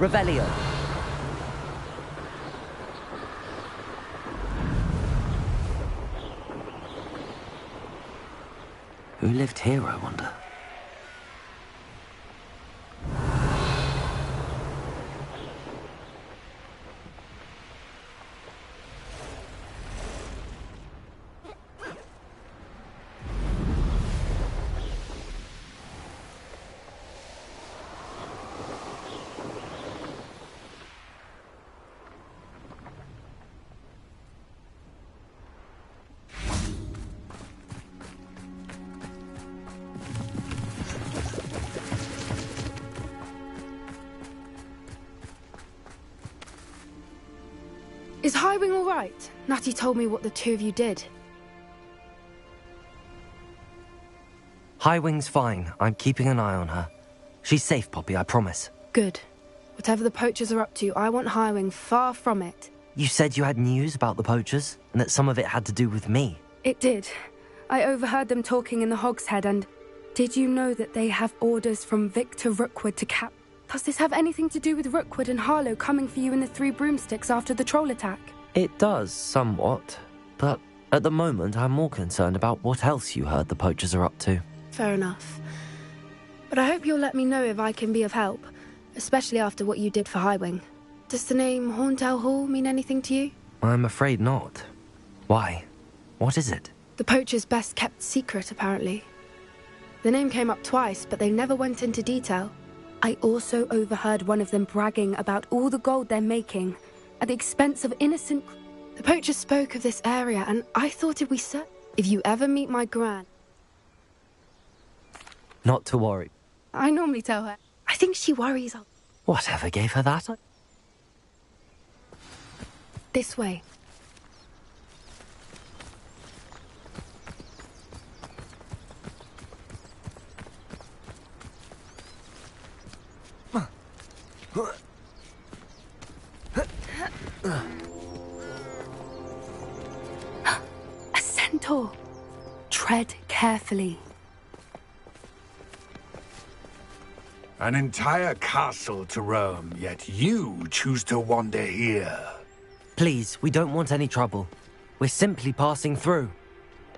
Revelio. Who lived here, I wonder? Is Highwing all right? Natty told me what the two of you did. Highwing's fine. I'm keeping an eye on her. She's safe, Poppy, I promise. Good. Whatever the poachers are up to, I want Highwing far from it. You said you had news about the poachers, and that some of it had to do with me. It did. I overheard them talking in the Hogshead, and did you know that they have orders from Victor Rookwood to cap... Does this have anything to do with Rookwood and Harlow coming for you in the Three Broomsticks after the troll attack? It does, somewhat. But at the moment, I'm more concerned about what else you heard the poachers are up to. Fair enough. But I hope you'll let me know if I can be of help, especially after what you did for Highwing. Does the name Horndale Hall mean anything to you? I'm afraid not. Why? What is it? The poachers' best-kept secret, apparently. The name came up twice, but they never went into detail. I also overheard one of them bragging about all the gold they're making at the expense of innocent... The poachers spoke of this area, and I thought if we if you ever meet my gran... Not to worry. I normally tell her. I think she worries. Whatever gave her that? This way. A centaur. Tread carefully. An entire castle to roam, yet you choose to wander here. Please, we don't want any trouble. We're simply passing through.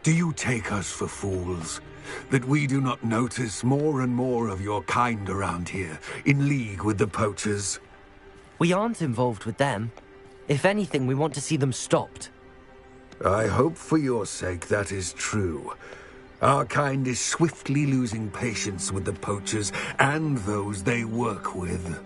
Do you take us for fools? That we do not notice more and more of your kind around here, in league with the poachers? We aren't involved with them. If anything, we want to see them stopped. I hope for your sake that is true. Our kind is swiftly losing patience with the poachers and those they work with.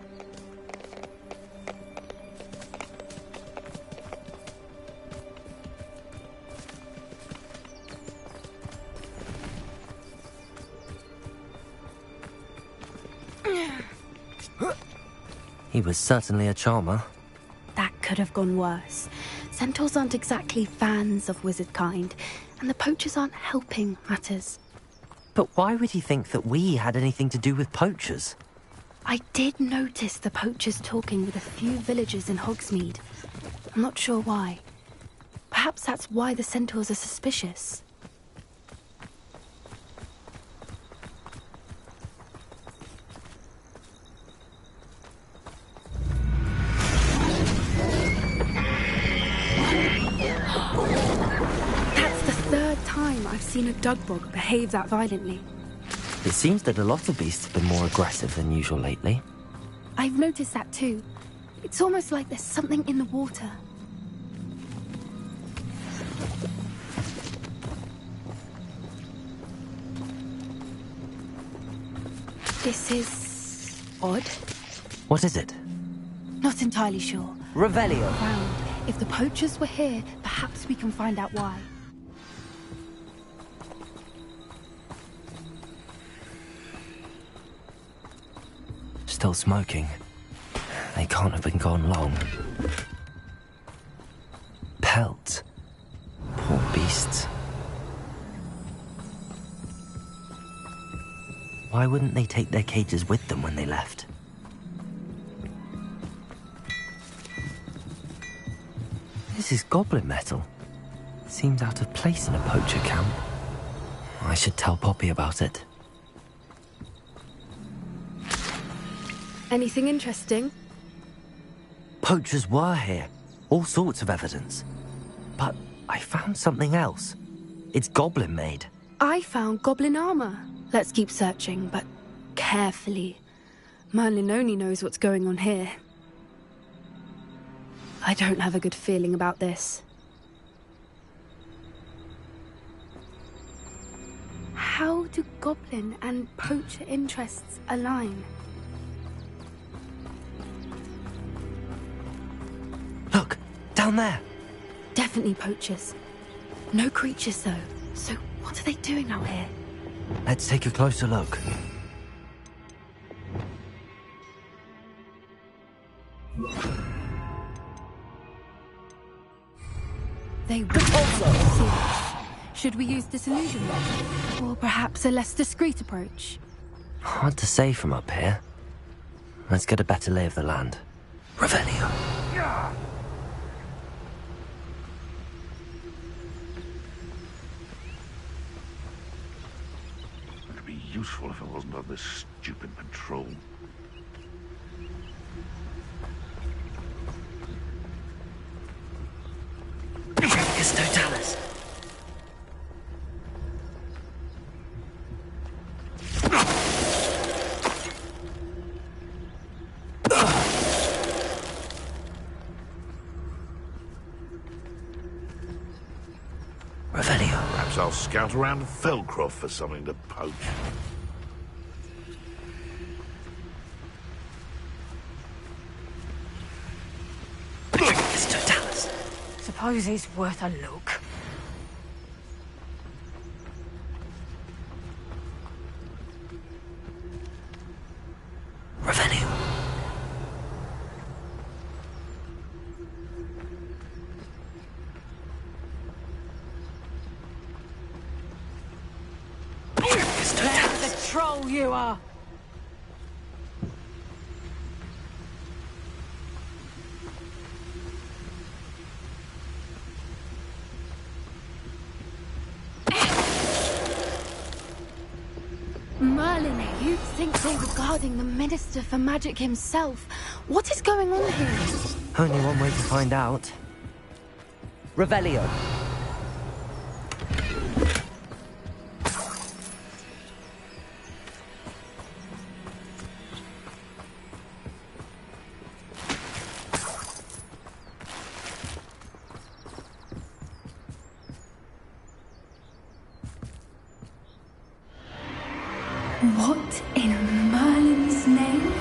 He was certainly a charmer. That could have gone worse. Centaurs aren't exactly fans of wizard kind, and the poachers aren't helping matters. But why would he think that we had anything to do with poachers? I did notice the poachers talking with a few villagers in Hogsmeade. I'm not sure why. Perhaps that's why the centaurs are suspicious. I've seen a dugbog behave that violently. It seems that a lot of beasts have been more aggressive than usual lately. I've noticed that too. It's almost like there's something in the water. This is... odd. What is it? Not entirely sure. Revelio. Found. If the poachers were here, perhaps we can find out why. Still smoking. They can't have been gone long. Pelts. Poor beasts. Why wouldn't they take their cages with them when they left? This is goblin metal. Seems out of place in a poacher camp. I should tell Poppy about it. Anything interesting? poachers were here. All sorts of evidence. But I found something else. It's goblin-made. I found goblin armor. Let's keep searching, but carefully. Merlin only knows what's going on here. I don't have a good feeling about this. How do goblin and poacher interests align? Look, down there. Definitely poachers. No creatures, though. So what are they doing out here? Let's take a closer look. They would also see us. Should we use disillusionment? Or perhaps a less discreet approach? Hard to say from up here. Let's get a better lay of the land. Revelio. It'd be useful if I wasn't on this stupid patrol. It's Totalis. Revelio. Perhaps I'll scout around Felcroft for something to poach. It's Totalis. Suppose he's worth a look. Revelio. It's Totalis. The troll you are! Merlin, you think they're regarding the Minister for Magic himself. What is going on here? Only one way to find out. Revelio. What in Merlin's name?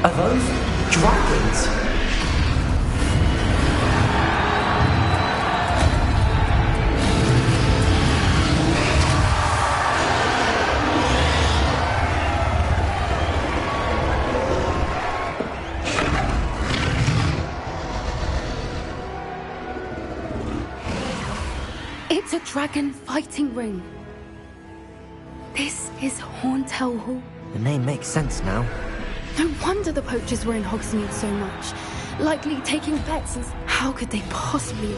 Are those dragons? It's a dragon fighting ring. This is Horntail Hall. The name makes sense now. No wonder the poachers were in Hogsmeade so much. Likely taking bets as how could they possibly?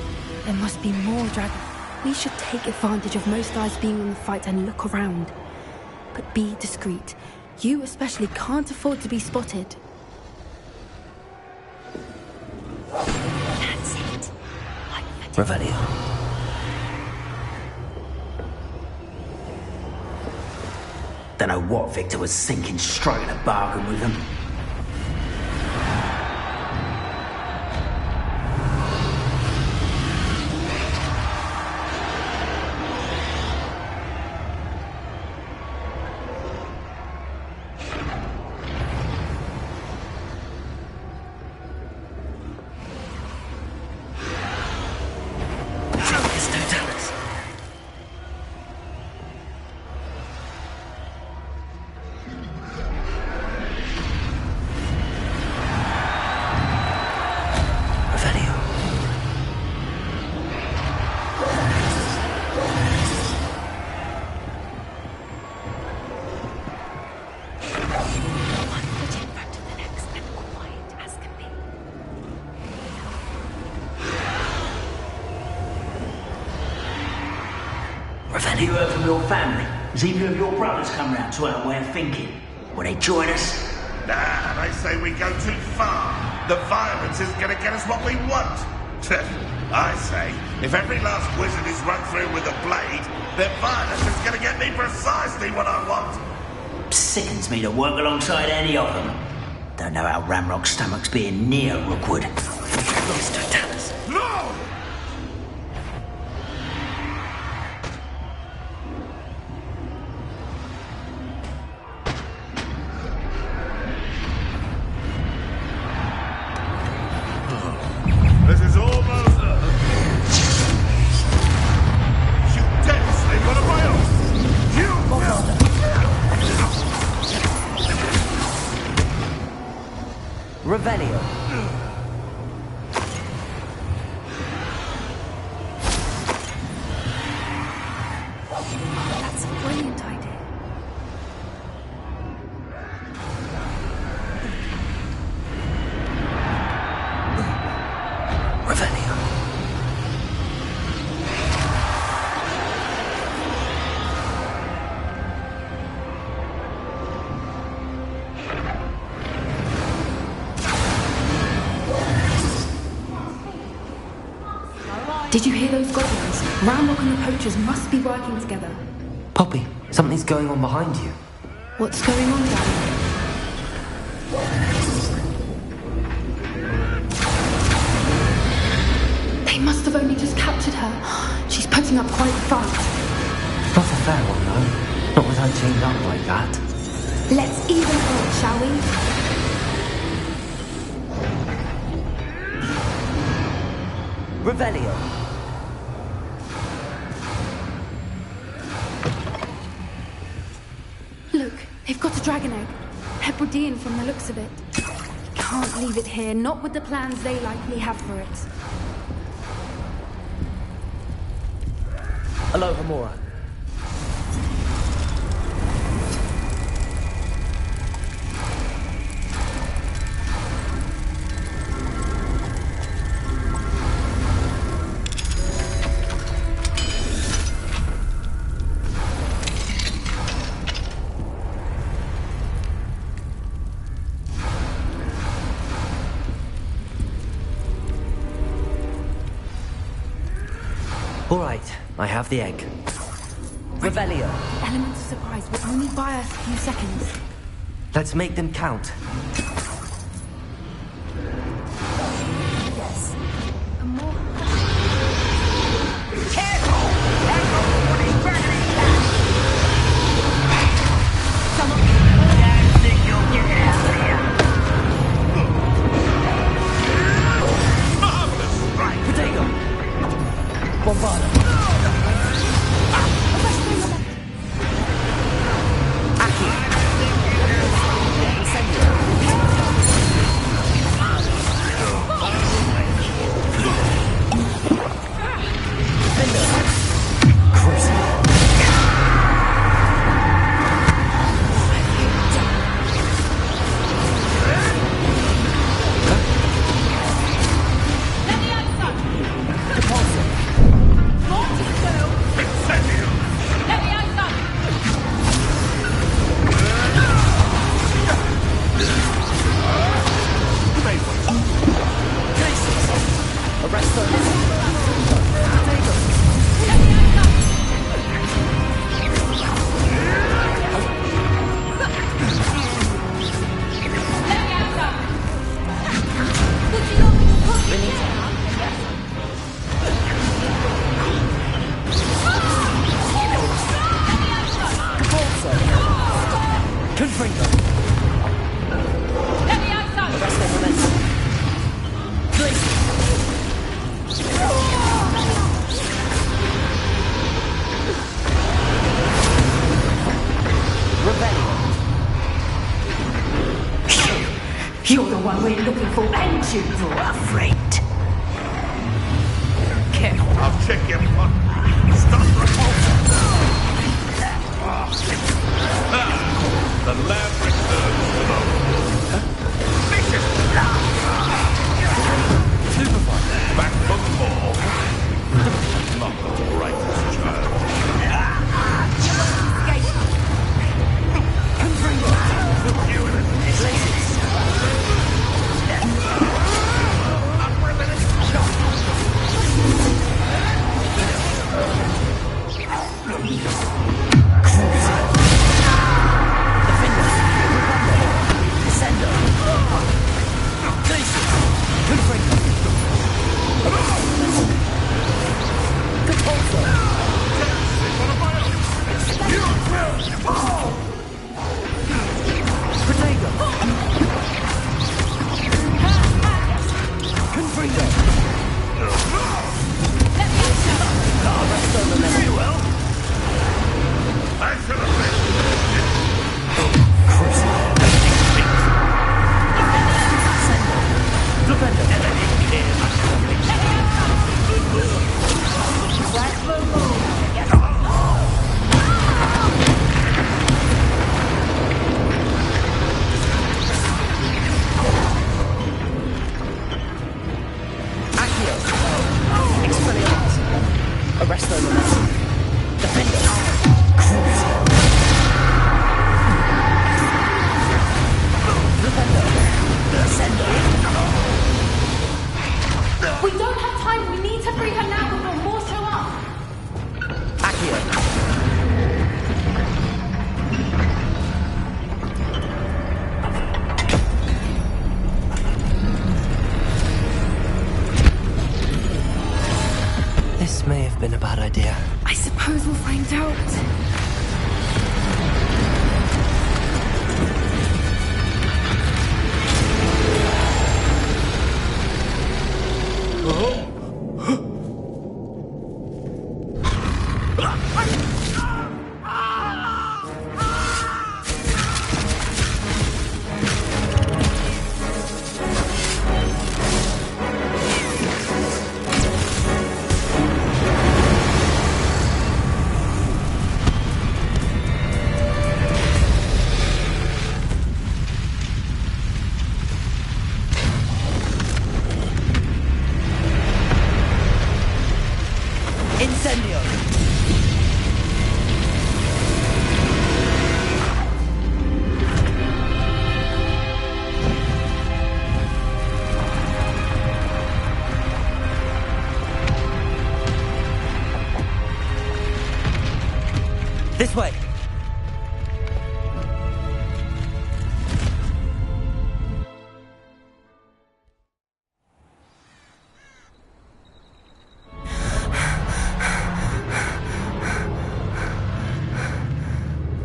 There must be more dragons. We should take advantage of most eyes being in the fight and look around. But be discreet. You especially can't afford to be spotted. That's it. Revelio. Don't know what Victor was thinking, striking a bargain with them. It's Totalis. Have you heard from your family? Has either of your brothers come round to our way of thinking? Will they join us? Nah, they say we go too far. The violence is gonna get us what we want. I say, if every last wizard is run through with a blade, then violence is gonna get me precisely what I want. Sickens me to work alongside any of them. Don't know how Ramrock's stomach's being near Rookwood. Mr. Dallas. No! This is almost... You dead slave, what am I on? You... Revelio. That's a brilliant idea. Revelio. Did you hear those goblins? Ramrock and the poachers must be working together. Poppy, something's going on behind you. What's going on, Danny? They must have only just captured her. She's putting up quite a fight. Not a fair one, though. Not with her chained up like that. Let's even out, shall we? Revelio. Look, they've got a dragon egg. Hebridean from the looks of it. Can't leave it here, not with the plans they likely have for it. Hello, Hamura. All right, I have the egg. Revelio. Element of surprise will only buy us a few seconds. Let's make them count. Yes. A more... Potato. Bombarda. Aki. You're the one we're looking for, ain't you? You're afraid. Careful. I'll check your butt. Stop repulsing. The lab returns to the... Vicious back for more. Not the brightest child. You and We don't have time. We need to free her now before more show up. This may have been a bad idea. I suppose we'll find out. This way!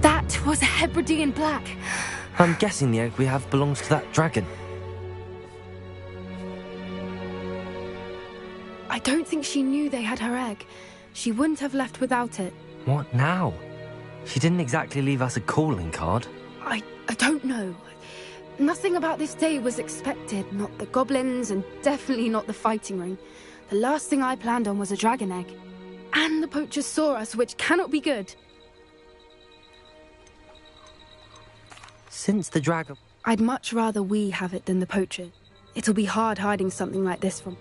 That was a Hebridean black. I'm guessing the egg we have belongs to that dragon. I don't think she knew they had her egg. She wouldn't have left without it. What now? She didn't exactly leave us a calling card. I don't know. Nothing about this day was expected. Not the goblins, and definitely not the fighting ring. The last thing I planned on was a dragon egg. And the poachers saw us, which cannot be good. Since the dragon... I'd much rather we have it than the poacher. It'll be hard hiding something like this from...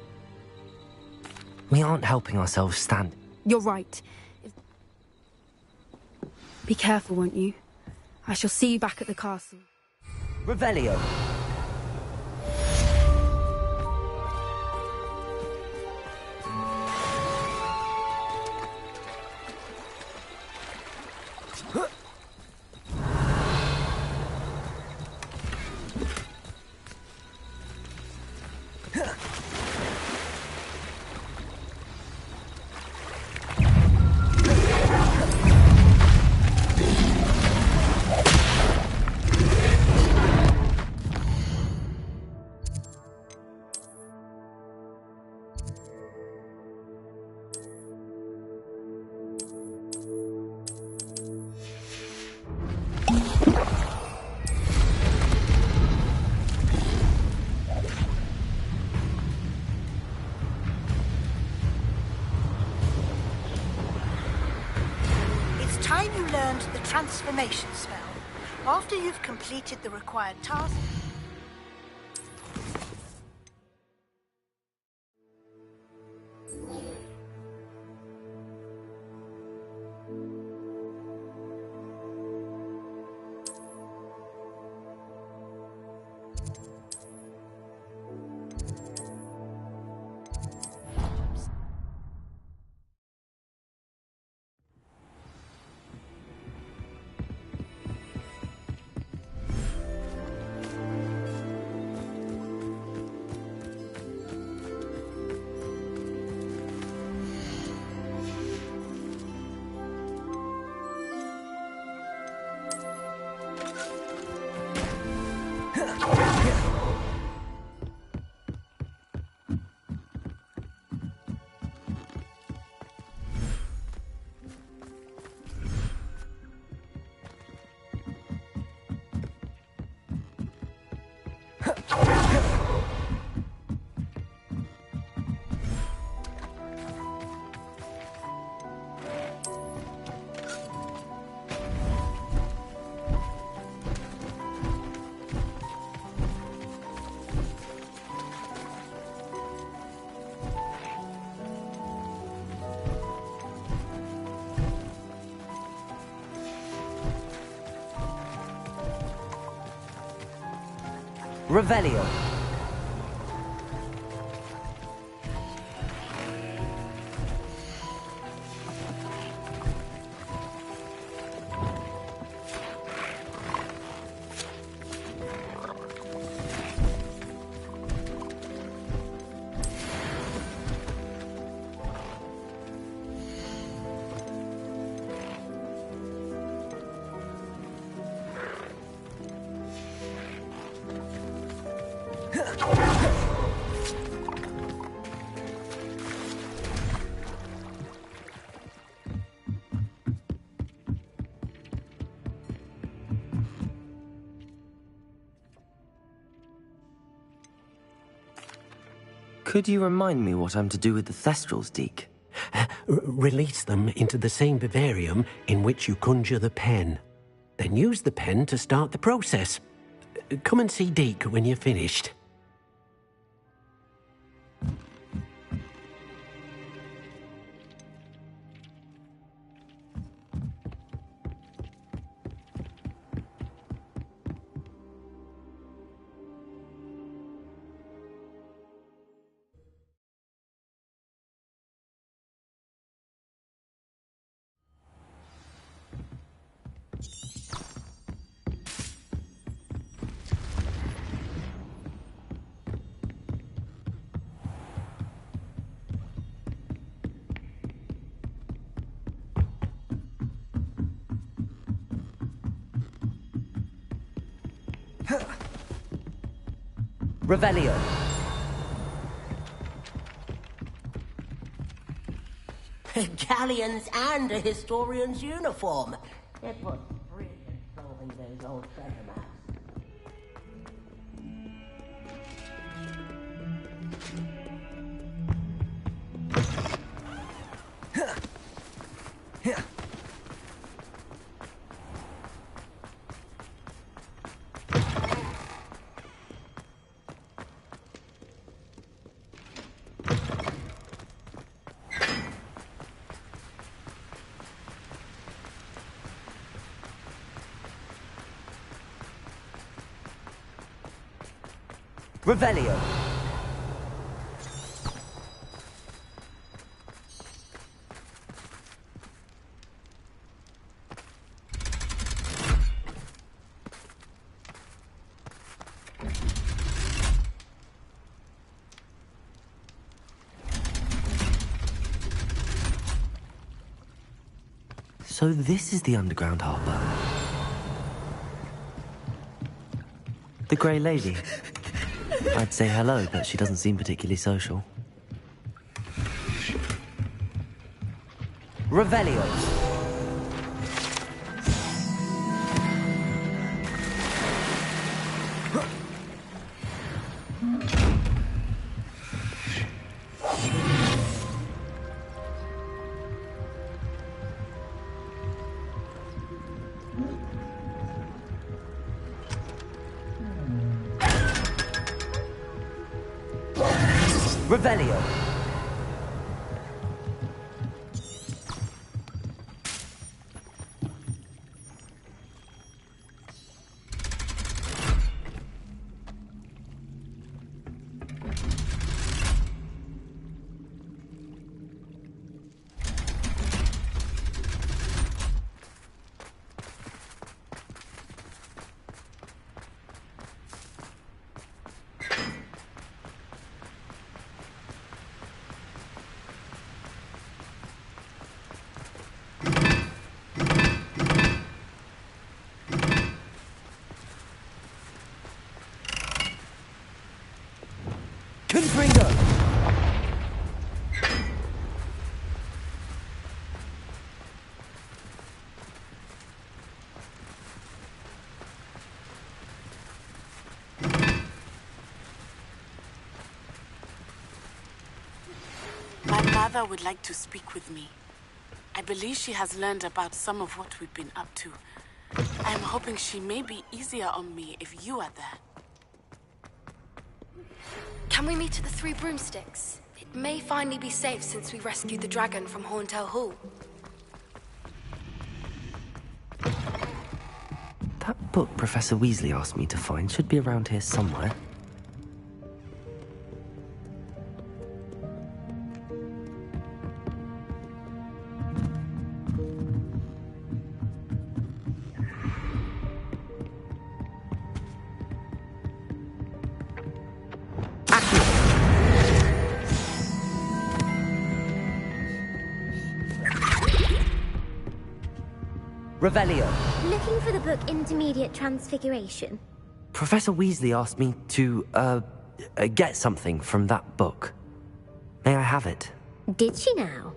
We aren't helping ourselves stand. You're right. Be careful, won't you? I shall see you back at the castle. Revelio. Time you learned the transformation spell. After you've completed the required task... Revelio. Could you remind me what I'm to do with the Thestrals, Deke? Release them into the same vivarium in which you conjure the pen. Then use the pen to start the process. Come and see Deke when you're finished. Revelio. Galleons and a historian's uniform. It was brilliant solving those old treasure maps. Revelio. So this is the underground harbour. The Grey Lady. I'd say hello, but she doesn't seem particularly social. Revelio. Revelio. Confringo! My mother would like to speak with me. I believe she has learned about some of what we've been up to. I am hoping she may be easier on me if you are there. Can we meet at the Three Broomsticks? It may finally be safe since we rescued the dragon from Horntail Hall. That That book Professor Weasley asked me to find should be around here somewhere. Revelio. Looking for the book Intermediate Transfiguration? Professor Weasley asked me to, get something from that book. May I have it? Did she now?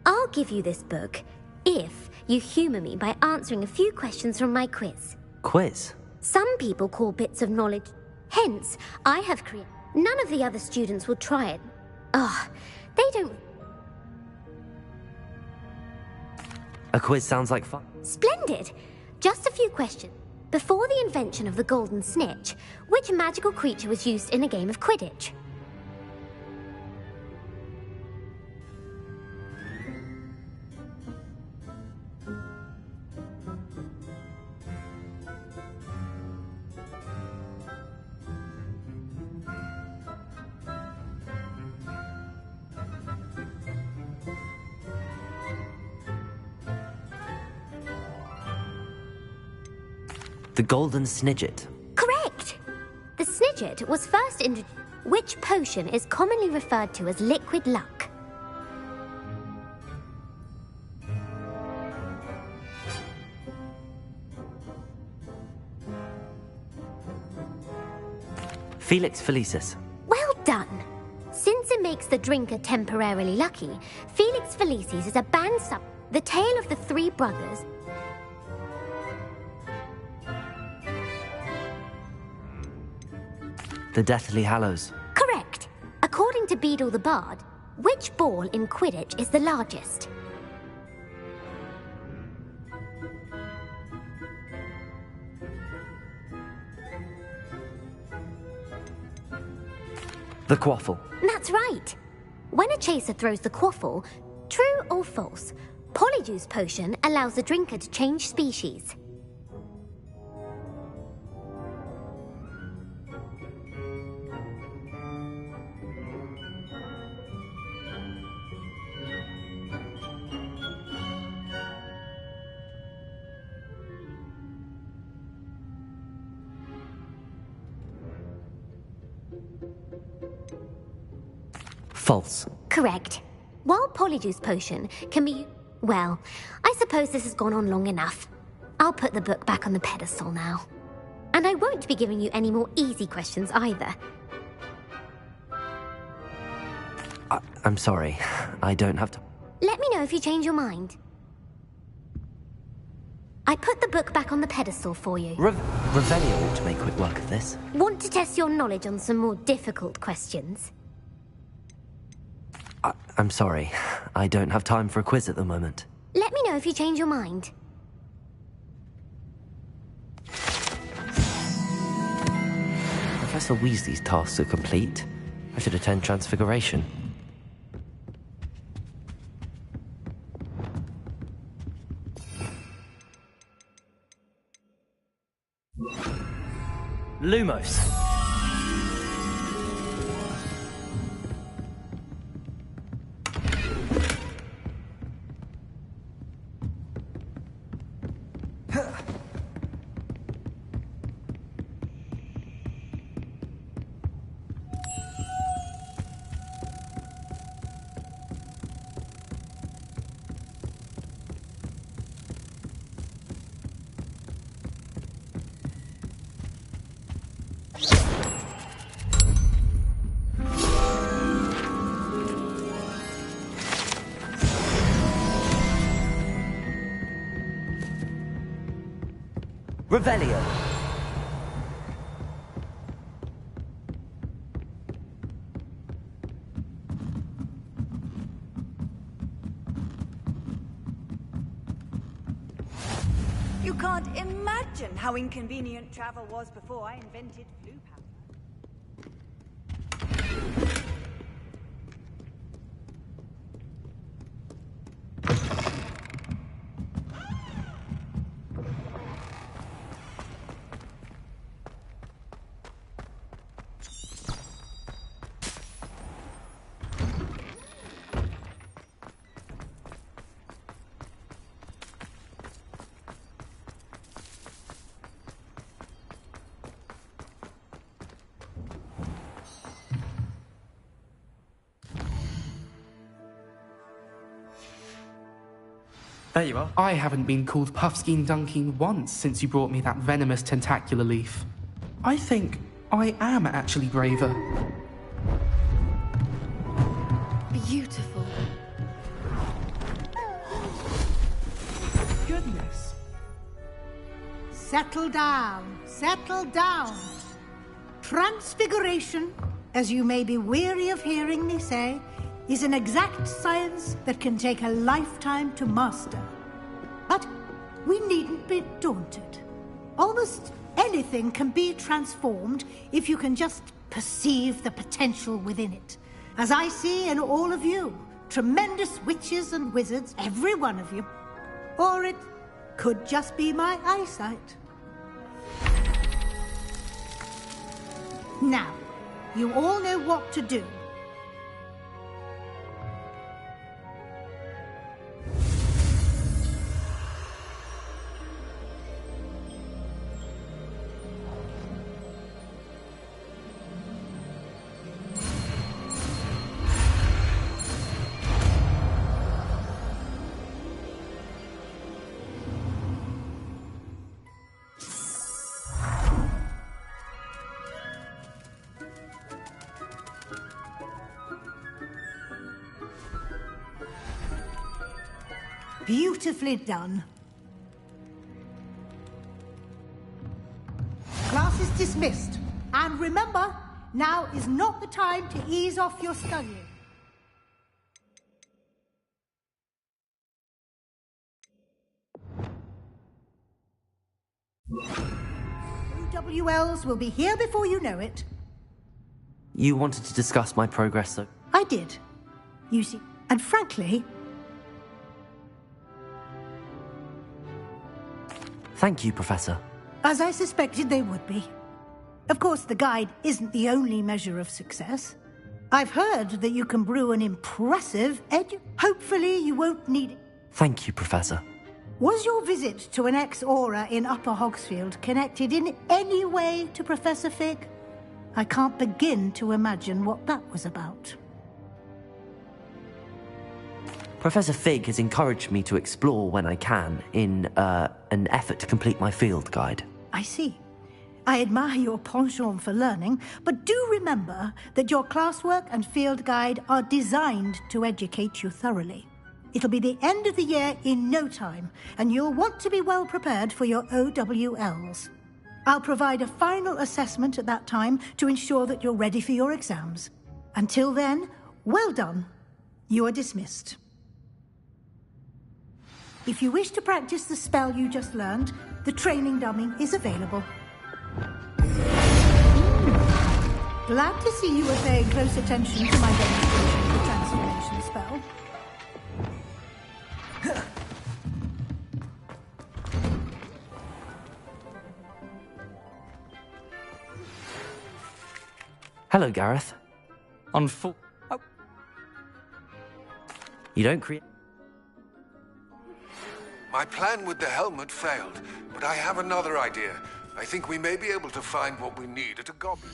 I'll give you this book if you humor me by answering a few questions from my quiz. Quiz? Some people call bits of knowledge. Hence, I have created. None of the other students will try it. They don't. A quiz sounds like fun. Splendid! Just a few questions. Before the invention of the golden snitch, which magical creature was used in a game of Quidditch? The Golden Snidget. Correct! The Snidget was first introduced. Which potion is commonly referred to as liquid luck? Felix Felicis. Well done! Since it makes the drinker temporarily lucky, Felix Felicis is a banned sub. The tale of the three brothers. The Deathly Hallows. Correct. According to Beadle the Bard, which ball in Quidditch is the largest? The Quaffle. That's right. When a chaser throws the Quaffle, true or false, Polyjuice Potion allows the drinker to change species. False. Correct. While Polyjuice Potion can be... Well, I suppose this has gone on long enough. I'll put the book back on the pedestal now. And I won't be giving you any more easy questions either. I'm sorry. I don't have to... Let me know if you change your mind. I put the book back on the pedestal for you. Revelio ought to make quick work of this. Want to test your knowledge on some more difficult questions? I'm sorry. I don't have time for a quiz at the moment. Let me know if you change your mind. Professor Weasley's tasks are complete. I should attend Transfiguration. Lumos. Revelio. You can't imagine how inconvenient travel was before I invented blue powder. There you are. I haven't been called Puffskein Dunking once since you brought me that venomous tentacular leaf. I think I am actually braver. Beautiful. Goodness. Settle down. Settle down. Transfiguration, as you may be weary of hearing me say, is an exact science that can take a lifetime to master. But we needn't be daunted. Almost anything can be transformed if you can just perceive the potential within it. As I see in all of you, tremendous witches and wizards, every one of you. Or it could just be my eyesight. Now, you all know what to do. Beautifully done. Class is dismissed. And remember, now is not the time to ease off your studying. OWLs will be here before you know it. You wanted to discuss my progress, so... I did. You see, and frankly... Thank you, Professor. As I suspected they would be. Of course, the guide isn't the only measure of success. I've heard that you can brew an impressive Hopefully you won't need it. Thank you, Professor. Was your visit to an ex-Aura in Upper Hogsfield connected in any way to Professor Fig? I can't begin to imagine what that was about. Professor Fig has encouraged me to explore when I can in an effort to complete my field guide. I see. I admire your penchant for learning, but do remember that your classwork and field guide are designed to educate you thoroughly. It'll be the end of the year in no time, and you'll want to be well prepared for your OWLs. I'll provide a final assessment at that time to ensure that you're ready for your exams. Until then, well done. You are dismissed. If you wish to practice the spell you just learned, the training dummy is available. Glad to see you were paying close attention to my demonstration of the transformation spell. Hello, Gareth. Oh. You don't create... My plan with the helmet failed, but I have another idea. I think we may be able to find what we need at a goblin.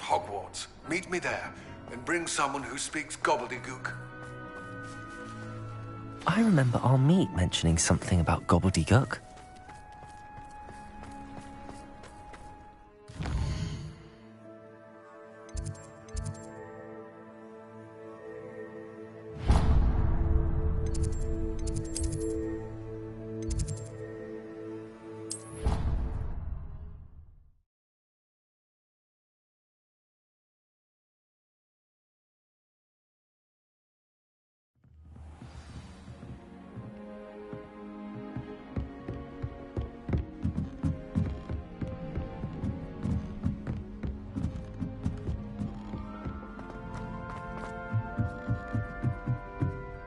Hogwarts. Meet me there. and bring someone who speaks gobbledygook. I remember our meet mentioning something about gobbledygook.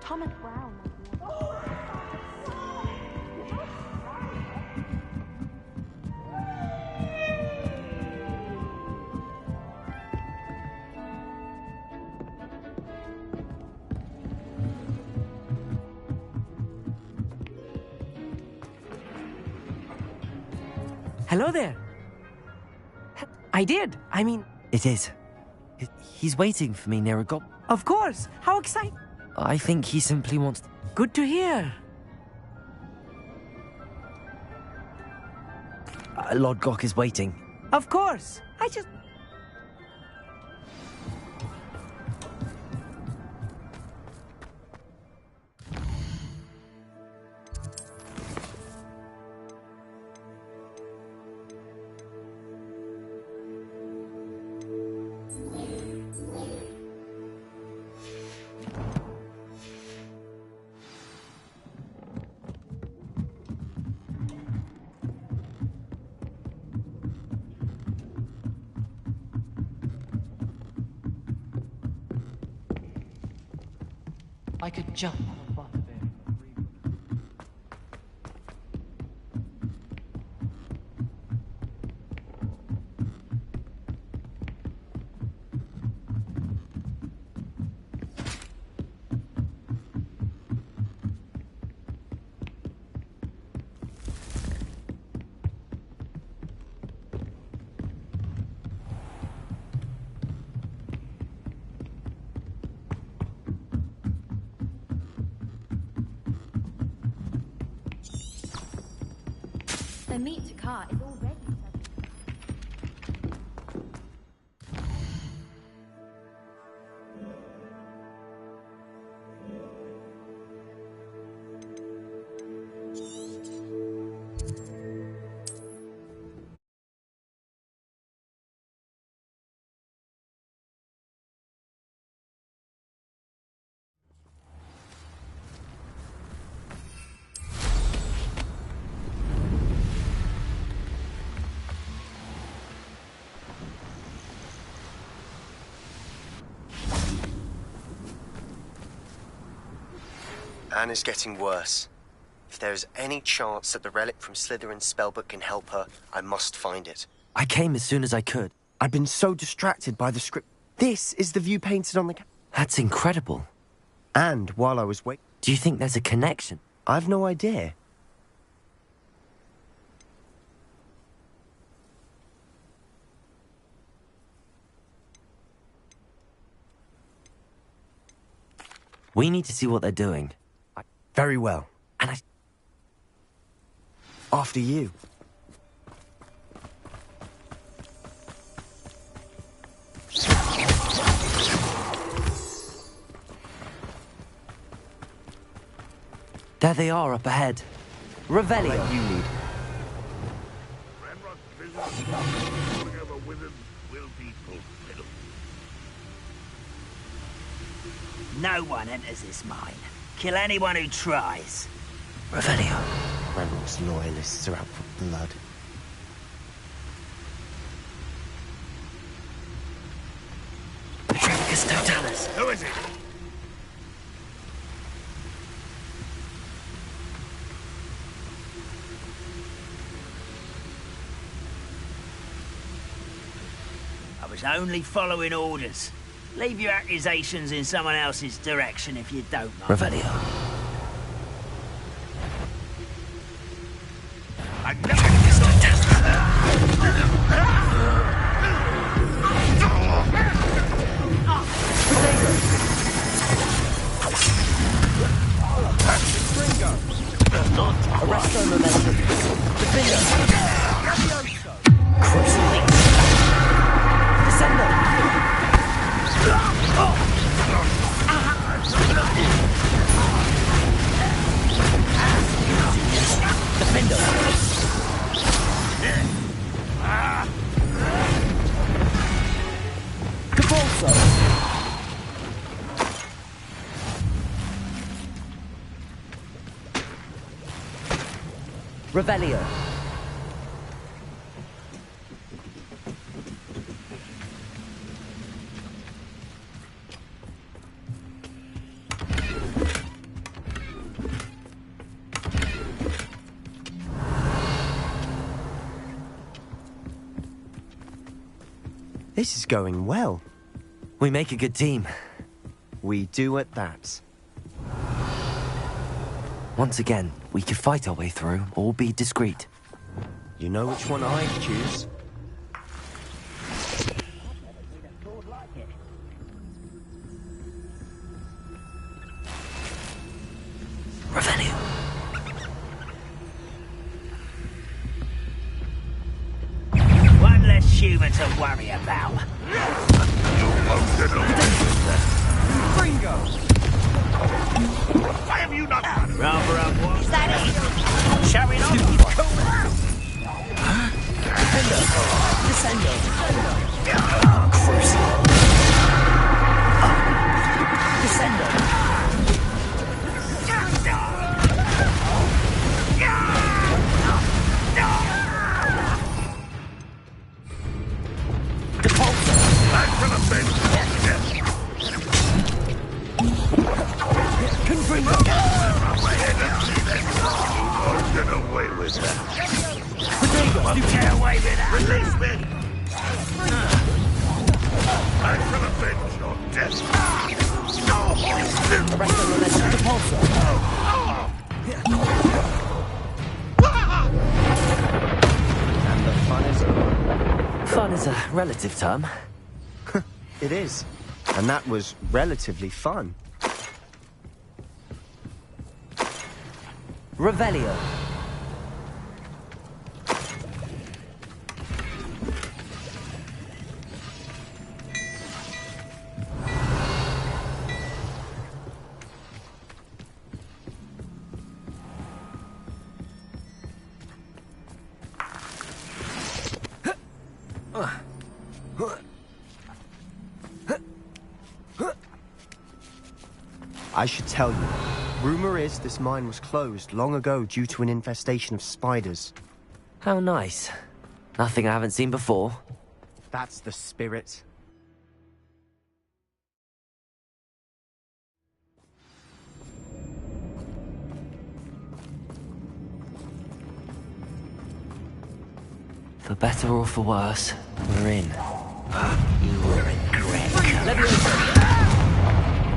Thomas Brown. Hello there. I did. I mean... It is. He's waiting for me near a gob... Of course. How exciting. I think he simply wants... Good to hear. Lord Gok is waiting. Of course. I just... I could jump on a butterbear. The meat to car is already... Anne is getting worse. If there is any chance that the relic from Slytherin's spellbook can help her, I must find it. I came as soon as I could. I've been so distracted by the script. This is the view painted on the... That's incredible. And while I was waiting... Do you think there's a connection? I've no idea. We need to see what they're doing. Very well. And I... After you. There they are up ahead. Revelio. You need. No one enters this mine. Kill anyone who tries. Revelio. Ranrock's loyalists are out for blood. Petrificus Totalis. Who is it? I was only following orders. Leave your accusations in someone else's direction if you don't mind. Revelio. Arresto momentum. Defender. Crucifix. Descender. Defender. Convulso. Revelio. This is going well. We make a good team. We do at that. Once again, we could fight our way through or be discreet. You know which one I'd choose? Revelio. One less human to worry about. Bingo! Why have you not done it? Rather on what? Is that it? Showing off? Descendo. Crucible. Descendo. Back to the bench. Confringo. Get away with that. You get away with that. Release me. Back to the bench or death. Arresto momentum. Repulso. And the fun is over. Fun is a relative term. It is. And that was relatively fun. Revelio. I should tell you. Rumor is this mine was closed long ago due to an infestation of spiders. How nice. Nothing I haven't seen before. That's the spirit. For better or for worse, we're in. You will regret. Leviosa.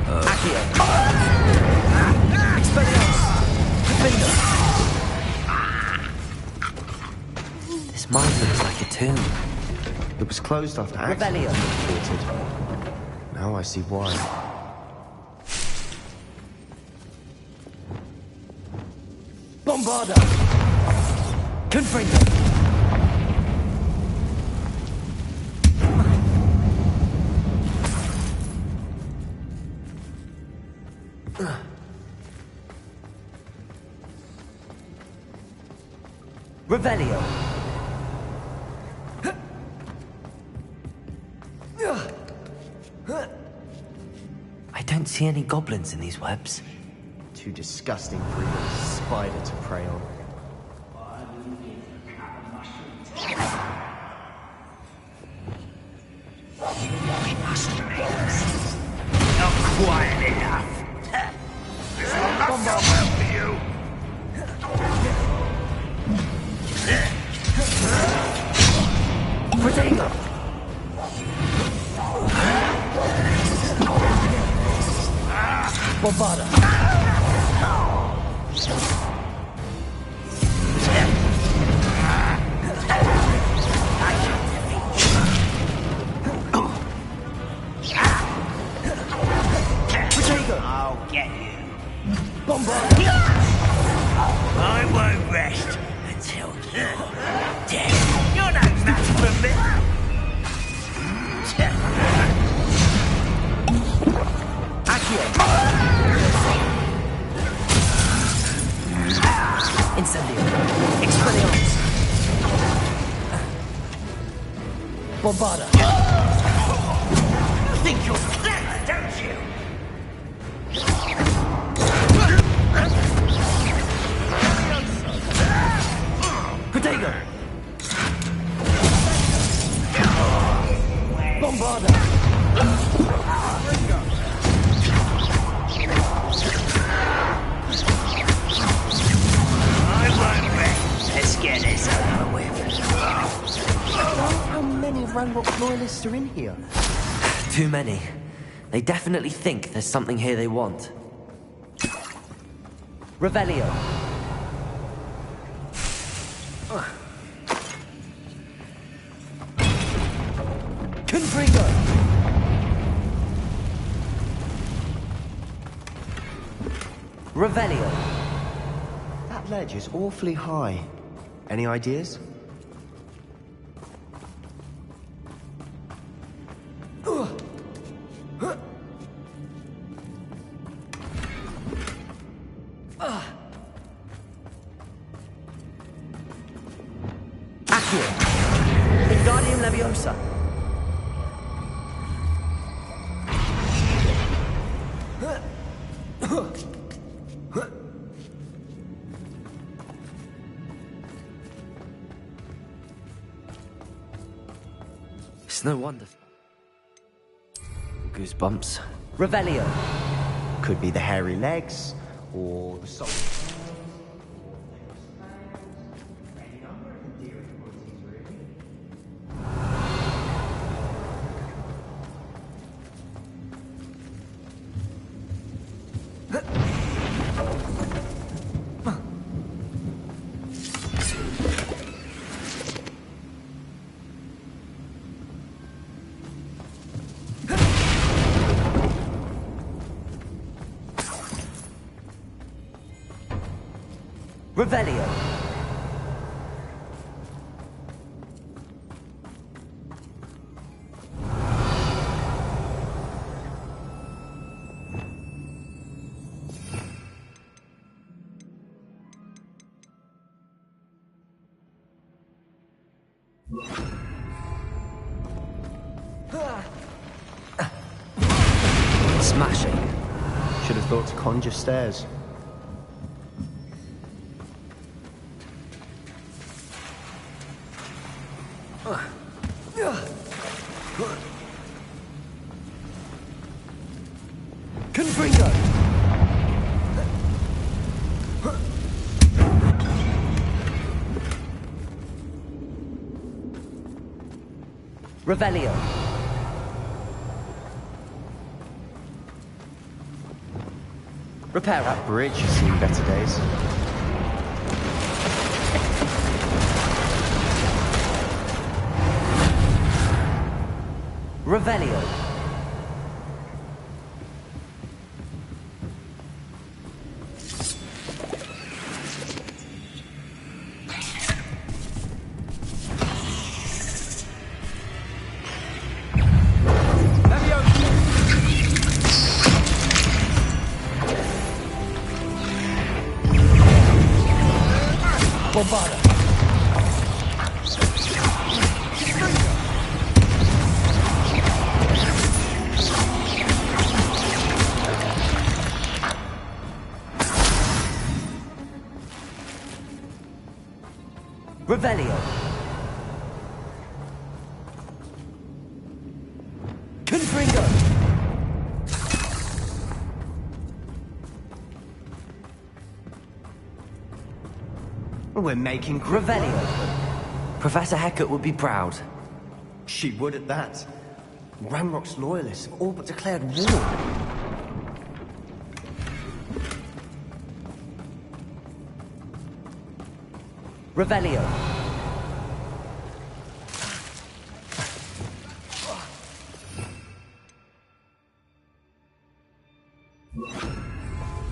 Accio. Expelliarmus. Defender. This mine looks like a tomb. It was closed after accident reported. Now I see why. Bombarda. Confringo. Revelio. I don't see any goblins in these webs. Too disgusting for even a spider to prey on. We must make this. Not quiet enough. This will not go well for you. Protego. Bombarda. I'll get you. Bombarda. Bombarda! You think you're clever, don't you? Protego! Bombarda! Let's get this over with. How many Ranrock loyalists are in here? Too many. They definitely think there's something here they want. Revelio. Confringo. Revelio. That ledge is awfully high. Any ideas? Accio. Wingardium Leviosa. It's no wonder. Goosebumps. Revelio. Could be the hairy legs, or the soul. Revelio. Smashing. Should have thought to conjure stairs. Confringo. Revelio. Repair. That bridge has seen better days. Revelio. Bombarda. Revelio. Confringo. We're making Revelio. Professor Hecat would be proud. She would at that. Ranrock's loyalists have all but declared war. Revelio.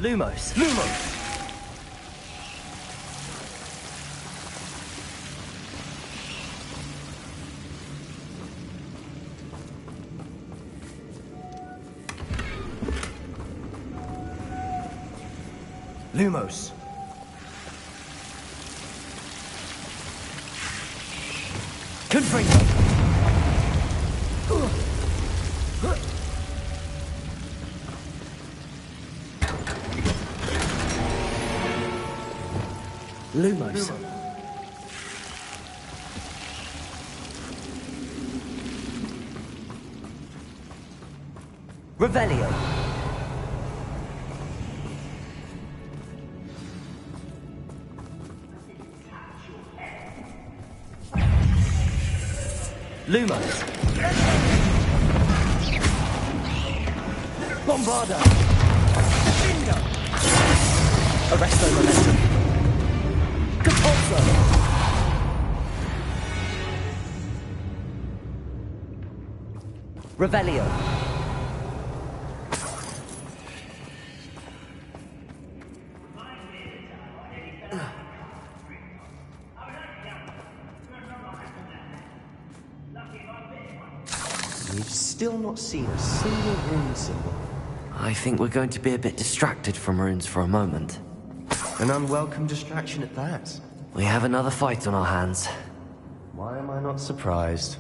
Lumos. Lumos. Lumos. Confringo. Lumos. Revelio. Lumos. Bombarda. Bingo. Arresto momentum. Capozzo. Revelio. We've still not seen a single rune symbol. I think we're going to be a bit distracted from runes for a moment. An unwelcome distraction at that. We have another fight on our hands. Why am I not surprised?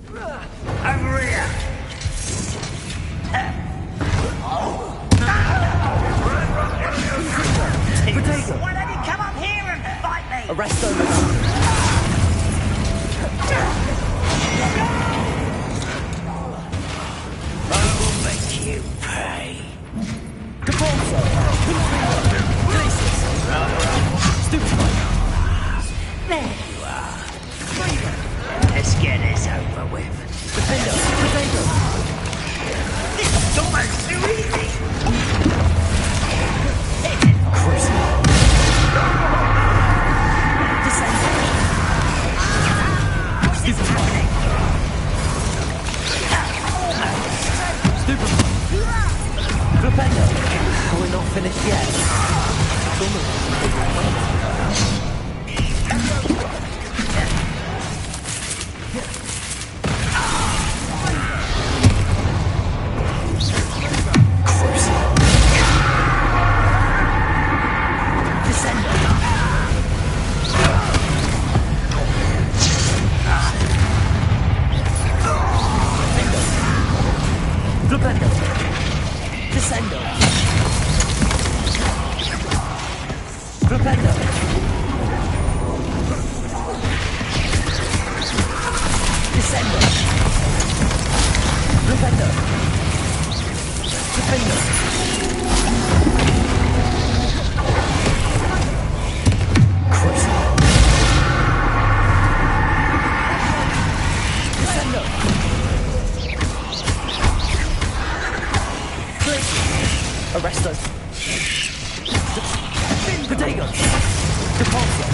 Over here! Why don't you come up here and fight me? Arresto momentum. I will make you pay. Capozzo. There you are. Let's get this over with. Defender. Potato. This is almost too easy. We're not finished yet. Arresto. Potato. Capozzo.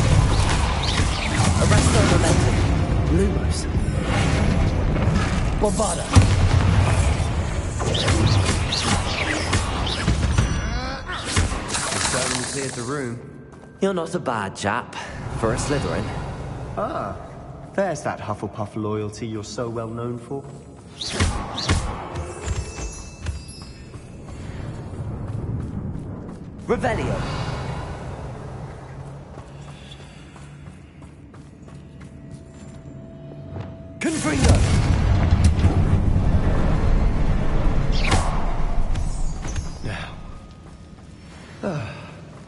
Arresto momentum. Lumos. Bombarda. You certainly cleared the room. You're not a bad chap for a Slytherin. Ah, there's that Hufflepuff loyalty you're so well known for. Revelio. Confringo. Now,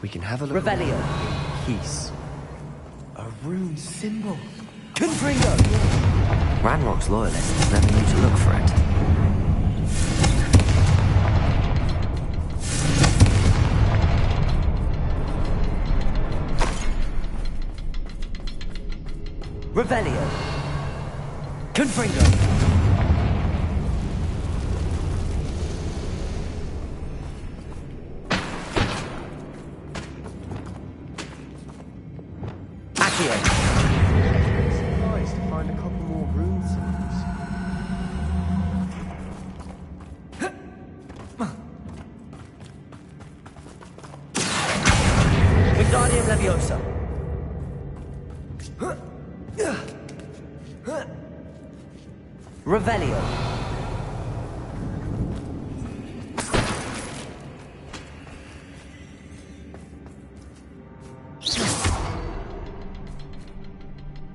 we can have a look. Revelio. Peace. A rune symbol. Confringo. Ranrock's loyalists never knew to look for it. Revelio. Confringo. Accio. Surprised to find a couple more rune symbols. Wingardium Leviosa. Revelio.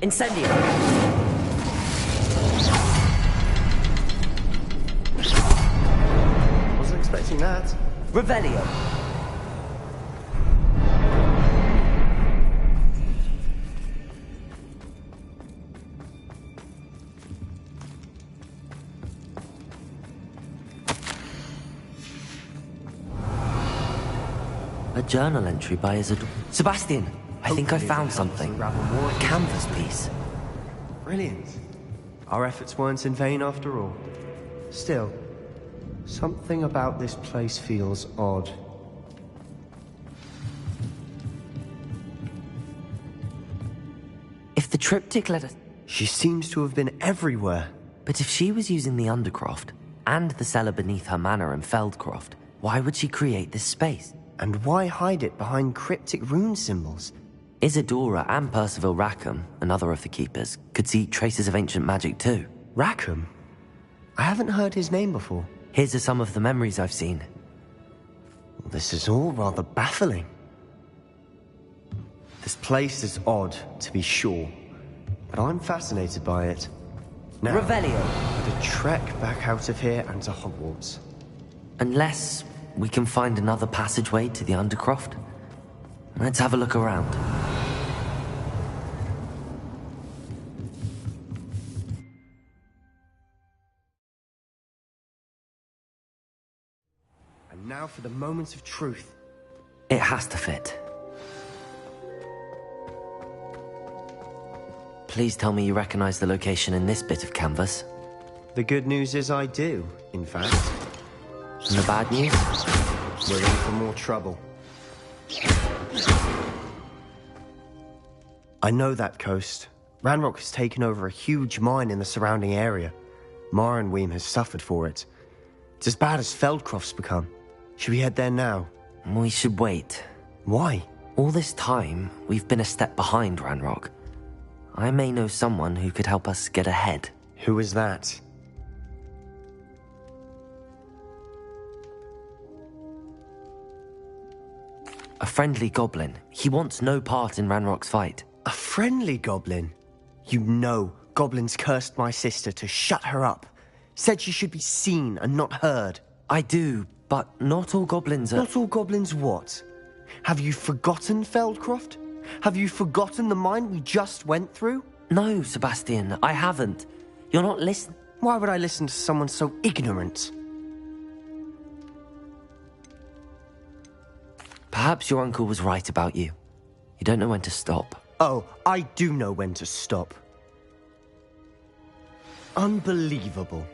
Incendio. Wasn't expecting that. Revelio. journal entry by Isidore. Sebastian, I think I found something. A canvas piece. Brilliant. Our efforts weren't in vain after all. Still, something about this place feels odd. If the triptych led us... She seems to have been everywhere. But if she was using the Undercroft, and the cellar beneath her manor in Feldcroft, why would she create this space? And why hide it behind cryptic rune symbols? Isadora and Percival Rackham, another of the keepers, could see traces of ancient magic too. Rackham? I haven't heard his name before. Here's some of the memories I've seen. This is all rather baffling. This place is odd, to be sure, but I'm fascinated by it. Now, Revelio. The trek back out of here and to Hogwarts. Unless we can find another passageway to the Undercroft. Let's have a look around. And now for the moment of truth. It has to fit. Please tell me you recognize the location in this bit of canvas. The good news is I do, in fact. And the bad news? We're in for more trouble. I know that coast. Ranrock has taken over a huge mine in the surrounding area. Marrenweem has suffered for it. It's as bad as Feldcroft's become. Should we head there now? We should wait. Why? All this time, we've been a step behind Ranrock. I may know someone who could help us get ahead. Who is that? A friendly goblin. He wants no part in Ranrock's fight. A friendly goblin? You know goblins cursed my sister to shut her up. Said she should be seen and not heard. I do, but not all goblins are... Not all goblins what? Have you forgotten Feldcroft? Have you forgotten the mine we just went through? No, Sebastian, I haven't. You're not listening. Why would I listen to someone so ignorant? Perhaps your uncle was right about you. You don't know when to stop. Oh, I do know when to stop. Unbelievable.